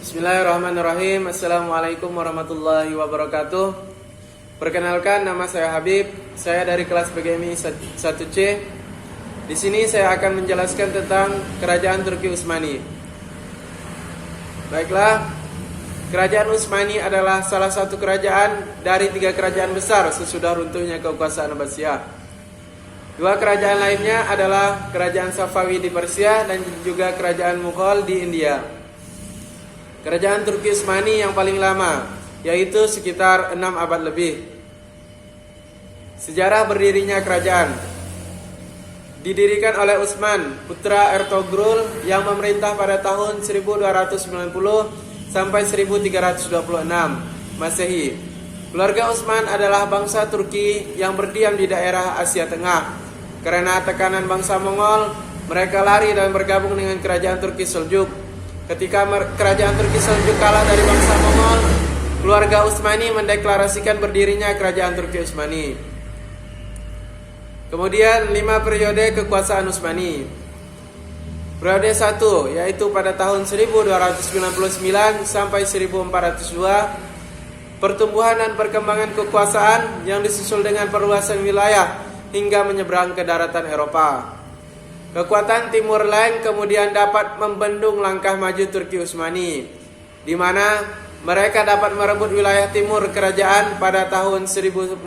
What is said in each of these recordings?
Bismillahirrahmanirrahim. Assalamualaikum warahmatullahi wabarakatuh. Perkenalkan, nama saya Habib. Saya dari kelas PGMI 1C. Di sini saya akan menjelaskan tentang Kerajaan Turki Utsmani. Baiklah, Kerajaan Utsmani adalah salah satu kerajaan dari 3 kerajaan besar sesudah runtuhnya kekuasaan Abbasiyah. 2 kerajaan lainnya adalah Kerajaan Safawi di Persia dan juga Kerajaan Mughal di India. Kerajaan Turki Utsmani yang paling lama, yaitu sekitar 6 abad lebih. Sejarah berdirinya kerajaan didirikan oleh Utsman, putra Ertugrul, yang memerintah pada tahun 1290 sampai 1326 Masehi. Keluarga Utsman adalah bangsa Turki yang berdiam di daerah Asia Tengah. Karena tekanan bangsa Mongol, mereka lari dan bergabung dengan kerajaan Turki Seljuk. Ketika kerajaan Turki Seljuk kalah dari bangsa Mongol, keluarga Utsmani mendeklarasikan berdirinya kerajaan Turki Utsmani. Kemudian 5 periode kekuasaan Utsmani. Periode 1 yaitu pada tahun 1299 sampai 1402, pertumbuhan dan perkembangan kekuasaan yang disusul dengan perluasan wilayah hingga menyeberang ke daratan Eropa. Kekuatan Timur Lain kemudian dapat membendung langkah maju Turki Utsmani, di mana mereka dapat merebut wilayah timur kerajaan pada tahun 1402.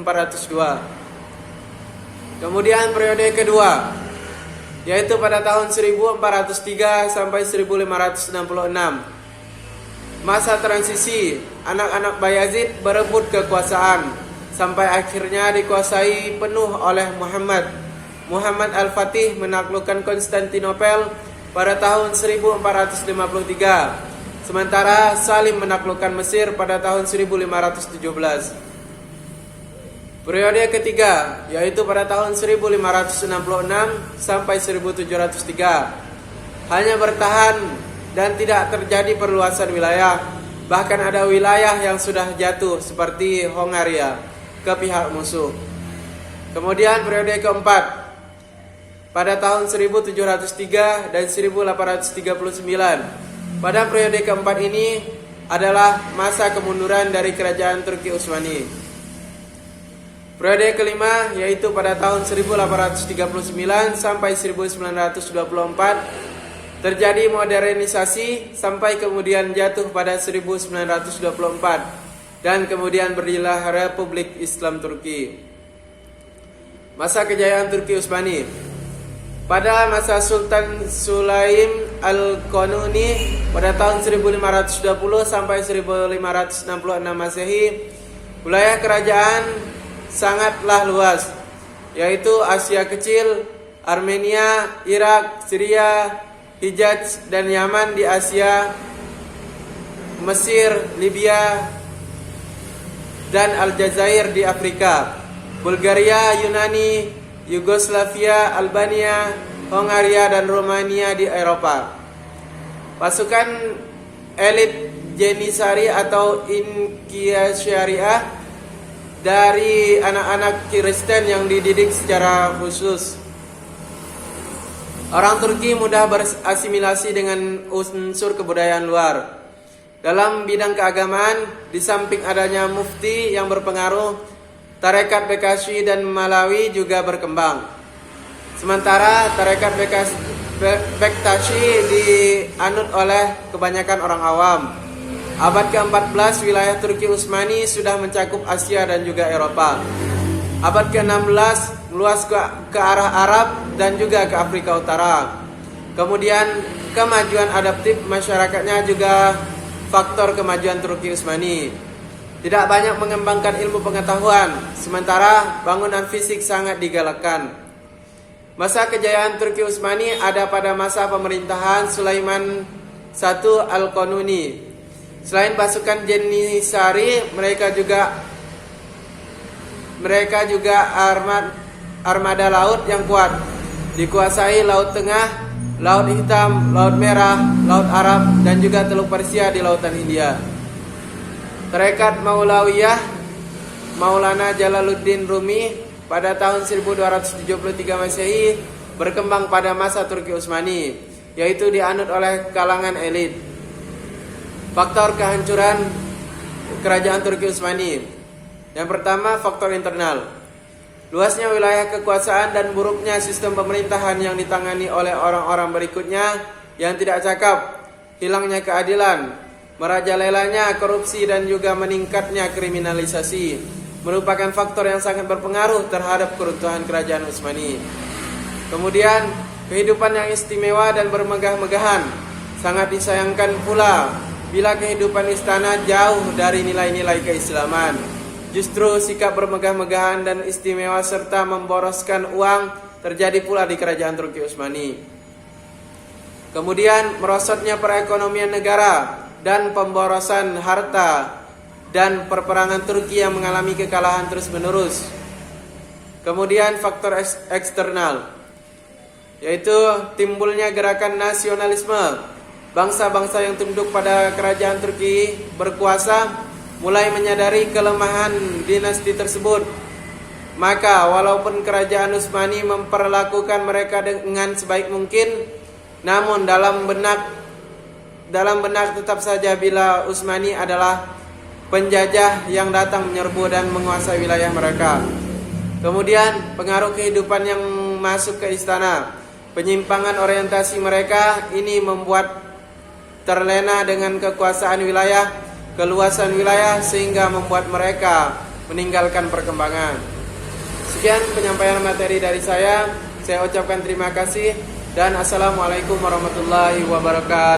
Kemudian periode kedua, yaitu pada tahun 1403 sampai 1566. Masa transisi, anak-anak Bayazid berebut kekuasaan sampai akhirnya dikuasai penuh oleh Muhammad Al-Fatih menaklukkan Konstantinopel pada tahun 1453. Sementara Salim menaklukkan Mesir pada tahun 1517. Periode ketiga yaitu pada tahun 1566 sampai 1703. Hanya bertahan dan tidak terjadi perluasan wilayah. Bahkan ada wilayah yang sudah jatuh seperti Hongaria ke pihak musuh. Kemudian periode keempat pada tahun 1703 dan 1839. Pada periode keempat ini adalah masa kemunduran dari kerajaan Turki Utsmani. Periode kelima yaitu pada tahun 1839 sampai 1924 terjadi modernisasi sampai kemudian jatuh pada 1924 dan kemudian berdirilah Republik Islam Turki. Masa kejayaan Turki Utsmani. Pada masa Sultan Sulaim Al-Qanuni pada tahun 1520 sampai 1566 Masehi, wilayah kerajaan sangatlah luas, yaitu Asia Kecil, Armenia, Irak, Syria, Hijaz dan Yaman di Asia, Mesir, Libya, dan Aljazair di Afrika, Bulgaria, Yunani, Yugoslavia, Albania, Hongaria, dan Romania di Eropa. Pasukan elit Janissary atau Inquisition Syariah dari anak-anak Kristen yang dididik secara khusus. Orang Turki mudah berasimilasi dengan unsur kebudayaan luar. Dalam bidang keagamaan, di samping adanya mufti yang berpengaruh, Tarekat Bektashi dan Malawi juga berkembang. Sementara Tarekat Bektashi dianut oleh kebanyakan orang awam. Abad ke-14 wilayah Turki Utsmani sudah mencakup Asia dan juga Eropa. Abad ke-16 meluas ke arah Arab dan juga ke Afrika Utara. Kemudian kemajuan adaptif masyarakatnya juga faktor kemajuan Turki Utsmani. Tidak banyak mengembangkan ilmu pengetahuan, sementara bangunan fisik sangat digalakkan. Masa kejayaan Turki Utsmani ada pada masa pemerintahan Sulaiman I Al-Qanuni. Selain pasukan Janissary, mereka juga armada laut yang kuat, dikuasai Laut Tengah, Laut Hitam, Laut Merah, Laut Arab, dan juga Teluk Persia di Lautan Hindia. Tarekat Maulawiyah Maulana Jalaluddin Rumi pada tahun 1273 Masehi berkembang pada masa Turki Utsmani, yaitu dianut oleh kalangan elit. Faktor kehancuran kerajaan Turki Utsmani. Yang pertama, faktor internal. Luasnya wilayah kekuasaan dan buruknya sistem pemerintahan yang ditangani oleh orang-orang berikutnya yang tidak cakap, hilangnya keadilan, merajalelanya korupsi dan juga meningkatnya kriminalisasi merupakan faktor yang sangat berpengaruh terhadap keruntuhan kerajaan Utsmani. Kemudian, kehidupan yang istimewa dan bermegah-megahan sangat disayangkan pula bila kehidupan istana jauh dari nilai-nilai keislaman. Justru sikap bermegah-megahan dan istimewa serta memboroskan uang terjadi pula di kerajaan Turki Utsmani. Kemudian merosotnya perekonomian negara dan pemborosan harta dan perperangan Turki yang mengalami kekalahan terus-menerus. Kemudian faktor eksternal, yaitu timbulnya gerakan nasionalisme. Bangsa-bangsa yang tunduk pada kerajaan Turki berkuasa mulai menyadari kelemahan dinasti tersebut. Maka walaupun kerajaan Utsmani memperlakukan mereka dengan sebaik mungkin, namun dalam benak tetap saja bila Utsmani adalah penjajah yang datang menyerbu dan menguasai wilayah mereka. Kemudian pengaruh kehidupan yang masuk ke istana, penyimpangan orientasi mereka ini membuat terlena dengan kekuasaan wilayah, keluasan wilayah sehingga membuat mereka meninggalkan perkembangan. Sekian penyampaian materi dari saya ucapkan terima kasih dan assalamualaikum warahmatullahi wabarakatuh.